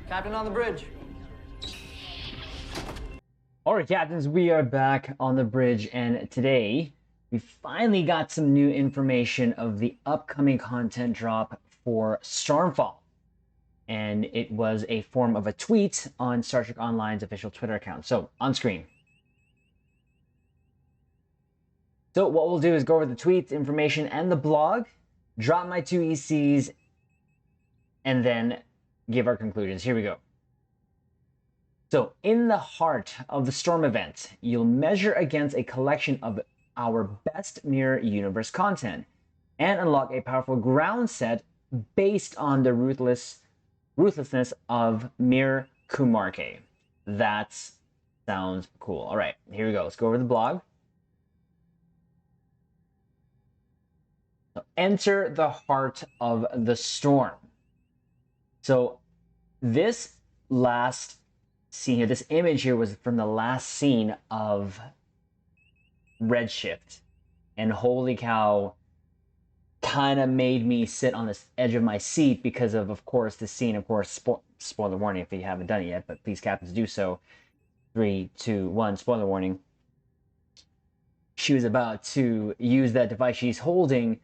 Captain on the bridge. Alright, Captains, we are back on the bridge, and today we finally got some new information of the upcoming content drop for Stormfall. And it was a form of a tweet on Star Trek Online's official Twitter account. So, on screen. So what we'll do is go over the tweet information and the blog, drop my two ECs, and then give our conclusions. Here we go. So, in the heart of the Storm event, you'll measure against a collection of our best Mirror Universe content and unlock a powerful ground set based on the ruthlessness of Mir Kumarke. That sounds cool. All right, here we go. Let's go over the blog. So, enter the heart of the storm. So this last scene here, this image here was from the last scene of Redshift. And holy cow, kind of made me sit on the edge of my seat because of course, the scene, of course, spoiler warning if you haven't done it yet, but please, Captains, do so. 3, 2, 1, spoiler warning. She was about to use that device she's holding,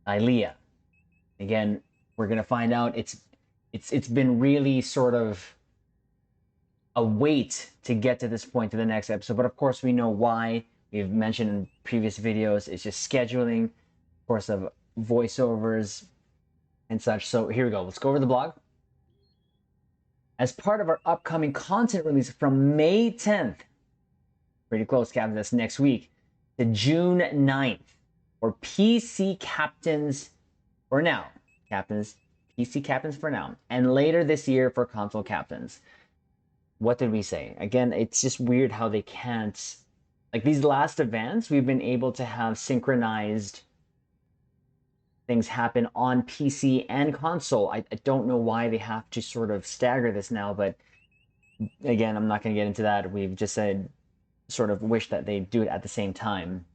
Ilea. Again, we're going to find out it's been really sort of a wait to get to this point to the next episode, but of course we know why. We've mentioned in previous videos, it's just scheduling, of course, of voiceovers and such. So here we go. Let's go over the blog. As part of our upcoming content release from May 10th, pretty close, Captain, that's next week, to June 9th, or PC Captains for now. Captains, PC Captains for now. And later this year for Console Captains. What did we say? Again, it's just weird how they can't... Like, these last events, we've been able to have synchronized things happen on PC and console. I don't know why they have to sort of stagger this now, but again, I'm not going to get into that. We've just said, sort of wish that they do it at the same time.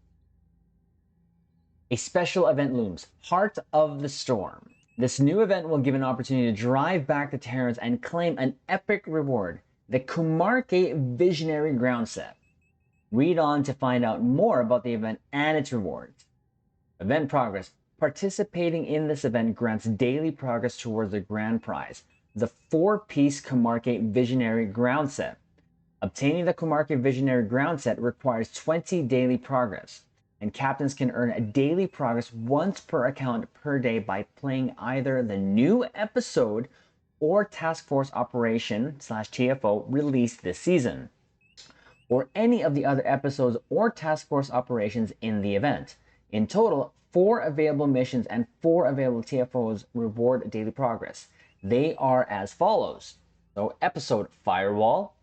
A special event looms. Heart of the Storm. This new event will give an opportunity to drive back the Terrans and claim an epic reward, the Kumarke Visionary Ground Set. Read on to find out more about the event and its rewards. Event progress. Participating in this event grants daily progress towards the grand prize, the 4-piece Kumarke Visionary Ground Set. Obtaining the Kumarke Visionary Ground Set requires 20 daily progress, and captains can earn a daily progress once per account per day by playing either the new episode or Task Force Operation /TFO released this season, or any of the other episodes or Task Force operations in the event. In total, 4 available missions and 4 available TFOs reward daily progress. They are as follows. So, episode Firewall,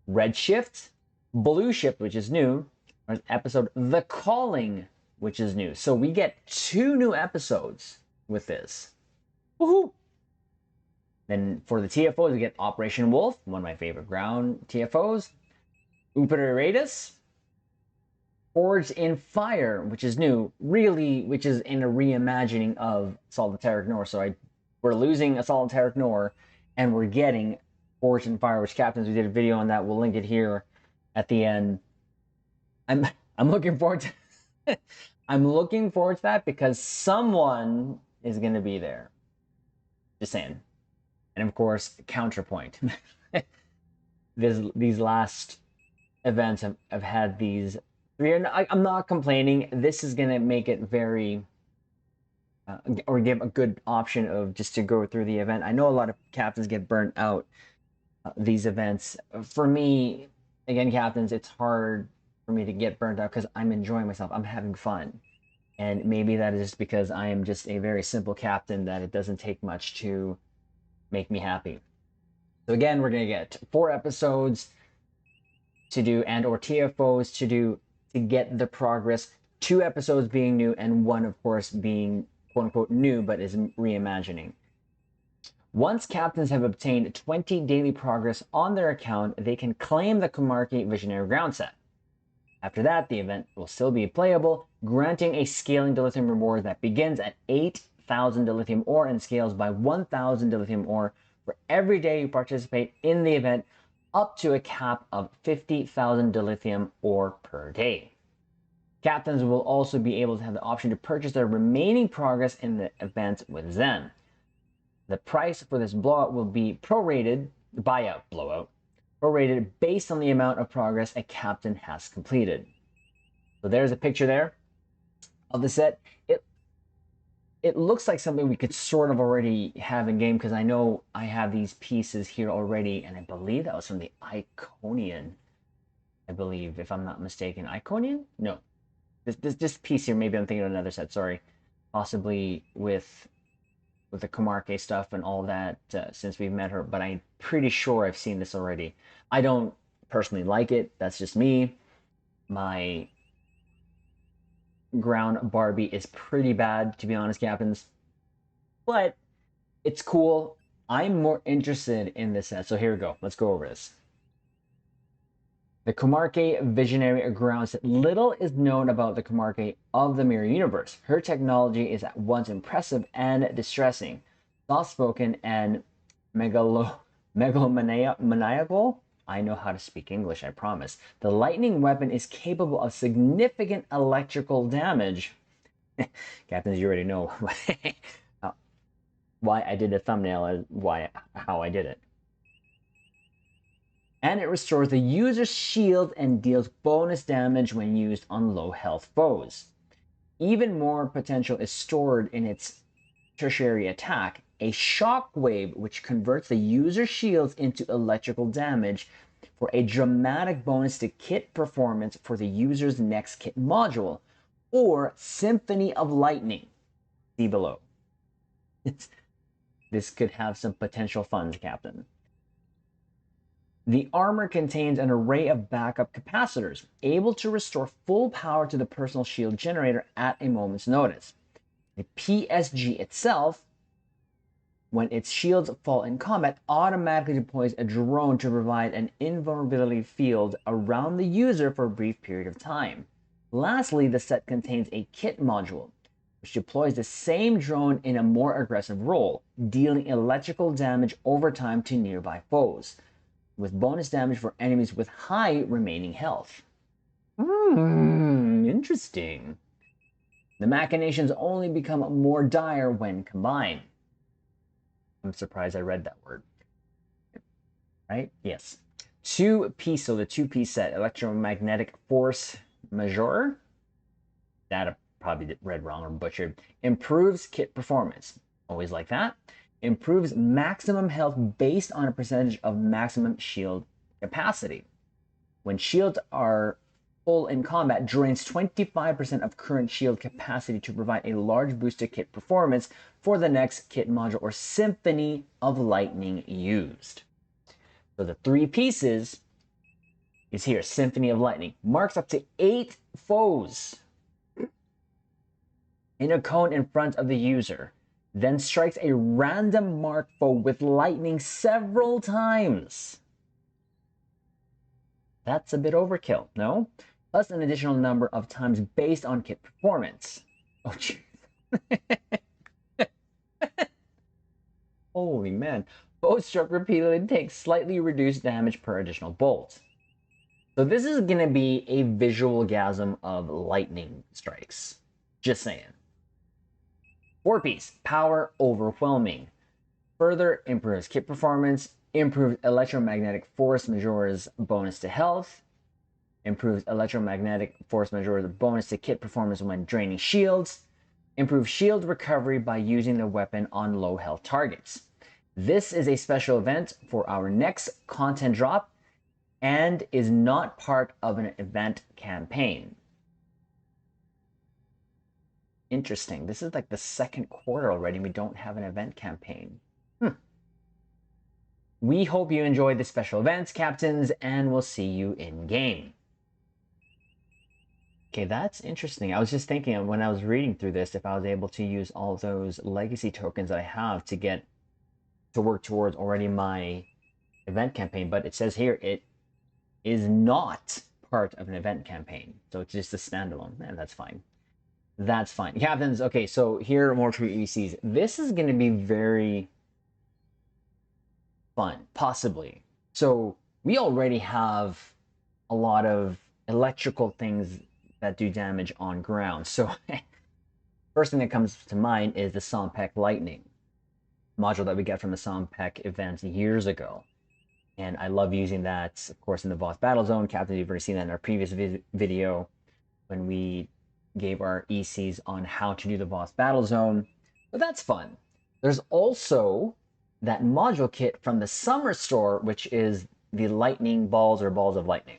Redshift, Blue Shift, which is new, or episode The Calling, which is new. So we get 2 new episodes with this. Woohoo! Then for the TFOs, we get Operation Wolf, one of my favorite ground TFOs. Upper Raidus, Forged in Fire, which is new, really, which is in a reimagining of Assault on Terra Nor. So we're losing Assault on Terra Nor, and we're getting Forged in Fire, which, Captains, we did a video on that. We'll link it here at the end. I'm looking forward to I'm looking forward to that because someone is going to be there. Just saying. And of course, counterpoint. These last events have had these 3. I'm not complaining. This is going to make it very or give a good option of just to go through the event. I know a lot of captains get burnt out these events. For me, again, Captains, it's hard for me to get burnt out because I'm enjoying myself. I'm having fun. And maybe that is just because I am just a very simple captain that it doesn't take much to make me happy. So again, we're going to get 4 episodes to do and or TFOs to do to get the progress. 2 episodes being new and 1, of course, being quote-unquote new but is reimagining. Once captains have obtained 20 daily progress on their account, they can claim the Kumarke Visionary Ground Set. After that, the event will still be playable, granting a scaling dilithium reward that begins at 8,000 dilithium ore and scales by 1,000 dilithium ore for every day you participate in the event, up to a cap of 50,000 dilithium ore per day. Captains will also be able to have the option to purchase their remaining progress in the event with Zen. The price for this blowout will be prorated based on the amount of progress a captain has completed. So there's a picture there of the set. It looks like something we could sort of already have in game, because I know I have these pieces here already, and I believe that was from the Iconian. I believe, if I'm not mistaken. Iconian? No. This piece here, maybe I'm thinking of another set, sorry. Possibly with the Comarque stuff and all that since we've met her, but I'm pretty sure I've seen this already. I don't personally like it. That's just me. My ground Barbie is pretty bad, to be honest, Captains. But it's cool. I'm more interested in this set, so here we go. Let's go over this. The Comarque Visionary grounds that little is known about the Comarque of the Mirror Universe. Her technology is at once impressive and distressing, soft-spoken and megalomaniacal. I know how to speak English, I promise. The lightning weapon is capable of significant electrical damage. Captains, you already know why I did a thumbnail and how I did it. And it restores the user's shield and deals bonus damage when used on low health foes. Even more potential is stored in its tertiary attack, a shockwave which converts the user's shields into electrical damage for a dramatic bonus to kit performance for the user's next kit module, or Symphony of Lightning. See below. This could have some potential funds, Captain. The armor contains an array of backup capacitors, able to restore full power to the personal shield generator at a moment's notice. The PSG itself, when its shields fall in combat, automatically deploys a drone to provide an invulnerability field around the user for a brief period of time. Lastly, the set contains a kit module, which deploys the same drone in a more aggressive role, dealing electrical damage over time to nearby foes, with bonus damage for enemies with high remaining health. Interesting. The machinations only become more dire when combined. I'm surprised I read that word. Right? Yes. Two-piece, so the two-piece set, electromagnetic force majeure. That I probably read wrong or butchered. Improves kit performance. Always like that. Improves maximum health based on a percentage of maximum shield capacity. When shields are full in combat, drains 25% of current shield capacity to provide a large boost to kit performance for the next kit module or Symphony of Lightning used. So the three pieces is here. Symphony of Lightning marks up to 8 foes in a cone in front of the user, then strikes a random mark foe with lightning several times. That's a bit overkill, no? Plus an additional number of times based on kit performance. Oh, jeez. Holy man. Both struck repeatedly take slightly reduced damage per additional bolt. So this is going to be a visual gasm of lightning strikes. Just saying. 4-piece, power overwhelming. Further improves kit performance, improves electromagnetic force majeure's bonus to health, improves electromagnetic force majeure's bonus to kit performance when draining shields, improves shield recovery by using the weapon on low health targets. This is a special event for our next content drop and is not part of an event campaign. Interesting. This is like the second quarter already and we don't have an event campaign. We hope you enjoyed the special events, Captains, and we'll see you in game. Okay, that's interesting. I was just thinking when I was reading through this, if I was able to use all those legacy tokens that I have to work towards already my event campaign, but it says here it is not part of an event campaign. So it's just a standalone, and that's fine. That's fine. Captains, okay, so here are more true ECs. This is going to be very fun, possibly. So we already have a lot of electrical things that do damage on ground. So first thing that comes to mind is the Sompek Lightning module that we got from the Sompek event years ago. And I love using that, of course, in the boss battle zone. Captain, you've already seen that in our previous video when we gave our ECs on how to do the boss battle zone. But that's fun. There's also that module kit from the summer store, which is the lightning balls or balls of lightning.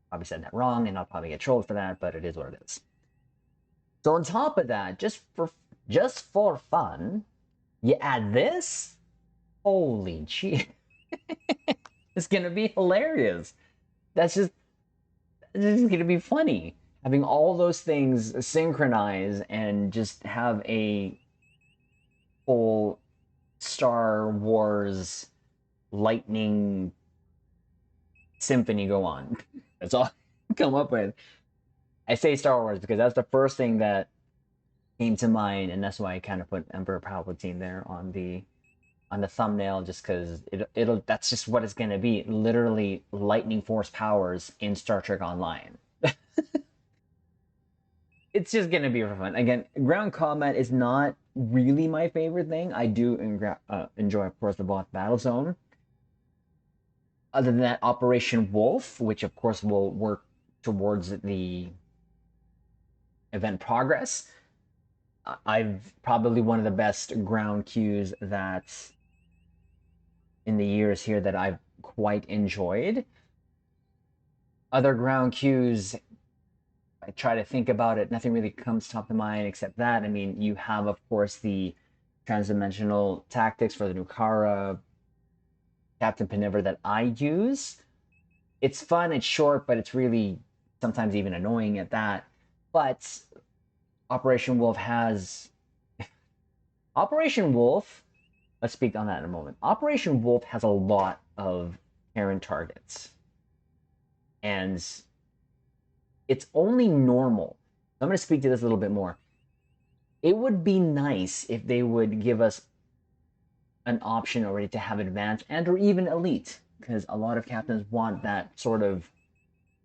Probably said that wrong, and I'll probably get trolled for that, but it is what it is. So on top of that, just for fun, you add this. Holy gee. It's gonna be hilarious. That's just gonna be funny. Having all those things synchronize and just have a whole Star Wars lightning symphony go on. That's all I come up with. I say Star Wars because that's the first thing that came to mind, and that's why I kind of put Emperor Palpatine there on the thumbnail, just because it'll that's just what it's gonna be. Literally lightning force powers in Star Trek Online. It's just gonna be for fun. Again, ground combat is not really my favorite thing. I do enjoy, of course, the boss battle zone. Other than that, Operation Wolf, which of course will work towards the event progress. I've probably one of the best ground queues that in the years here that I've quite enjoyed. Other ground queues, I try to think about it, nothing really comes top of mind except that. I mean, you have, of course, the transdimensional tactics for the Nukara Captain Panever that I use. It's fun, it's short, but it's really sometimes even annoying at that. But Operation Wolf has... Operation Wolf, let's speak on that in a moment. Operation Wolf has a lot of Terran targets. And it's only normal. I'm going to speak to this a little bit more. It would be nice if they would give us an option already to have advanced and or even elite, because a lot of captains want that sort of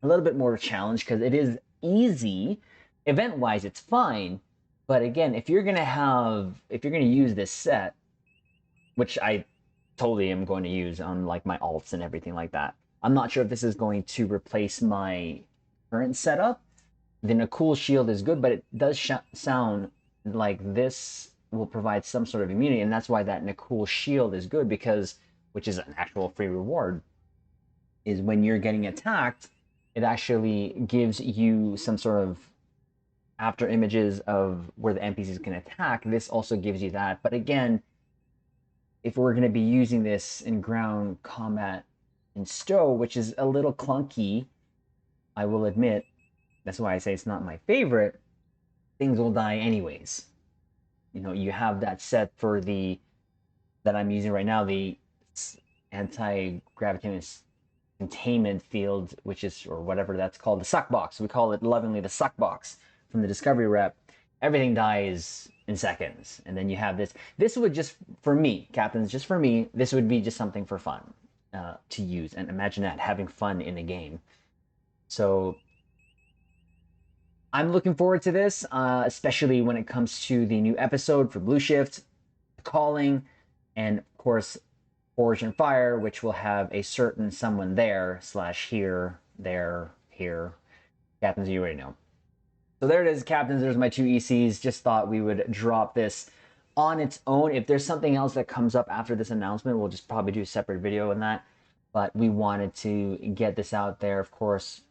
a little bit more challenge, because it is easy. Event-wise, it's fine. But again, if you're going to use this set, which I totally am going to use on like my alts and everything like that, I'm not sure if this is going to replace my current setup. The Nakul shield is good, but it does sound like this will provide some sort of immunity, and that's why that Nakul shield is good, because, which is an actual free reward, is when you're getting attacked, it actually gives you some sort of after images of where the NPCs can attack. This also gives you that. But again, if we're going to be using this in ground combat in Stowe, which is a little clunky, I will admit, that's why I say it's not my favorite, things will die anyways. You know, you have that set for the, that I'm using right now, the anti-gravitational containment field, which is, or whatever that's called, the suck box. We call it lovingly the suck box from the Discovery rep. Everything dies in seconds. And then you have this. This would just, for me, captains, just for me, this would be just something for fun to use. And imagine that, having fun in a game. So I'm looking forward to this, especially when it comes to the new episode for Blue Shift, Calling, and of course, Forged in Fire, which will have a certain someone there, slash here, there, here. Captains, you already know. So there it is, captains. There's my two ECs. Just thought we would drop this on its own. If there's something else that comes up after this announcement, we'll just probably do a separate video on that. But we wanted to get this out there, of course,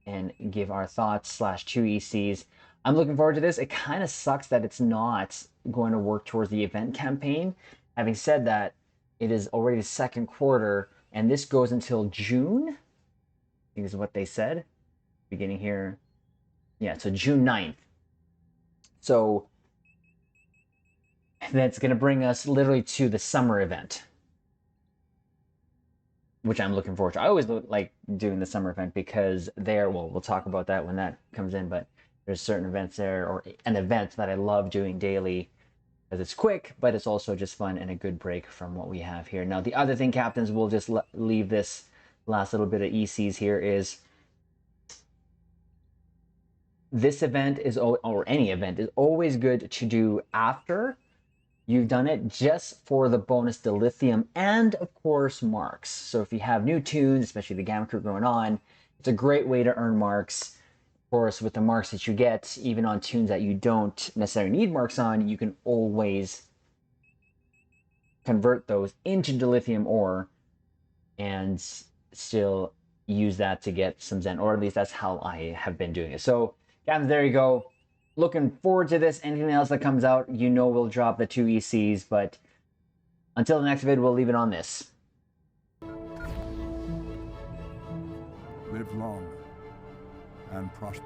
and give our thoughts slash two ECs. I'm looking forward to this. It kind of sucks that it's not going to work towards the event campaign. Having said that, it is already the second quarter, and this goes until June. I think is what they said. Beginning here. Yeah, so June 9th. So that's going to bring us literally to the summer event, which I'm looking forward to. I always like doing the summer event because there, well, we'll talk about that when that comes in, but there's certain events there, or an event that I love doing daily because it's quick, but it's also just fun and a good break from what we have here. Now, the other thing, captains, we'll just leave this last little bit of ECs here is this event is, or any event, is always good to do after you've done it, just for the bonus dilithium and, of course, marks. So if you have new tunes, especially the Gamma Crew going on, it's a great way to earn marks. Of course, with the marks that you get, even on tunes that you don't necessarily need marks on, you can always convert those into dilithium ore and still use that to get some Zen, or at least that's how I have been doing it. So, guys, there you go. Looking forward to this. Anything else that comes out, you know we'll drop the 2 ECs, but until the next vid, we'll leave it on this. Live long and prosper.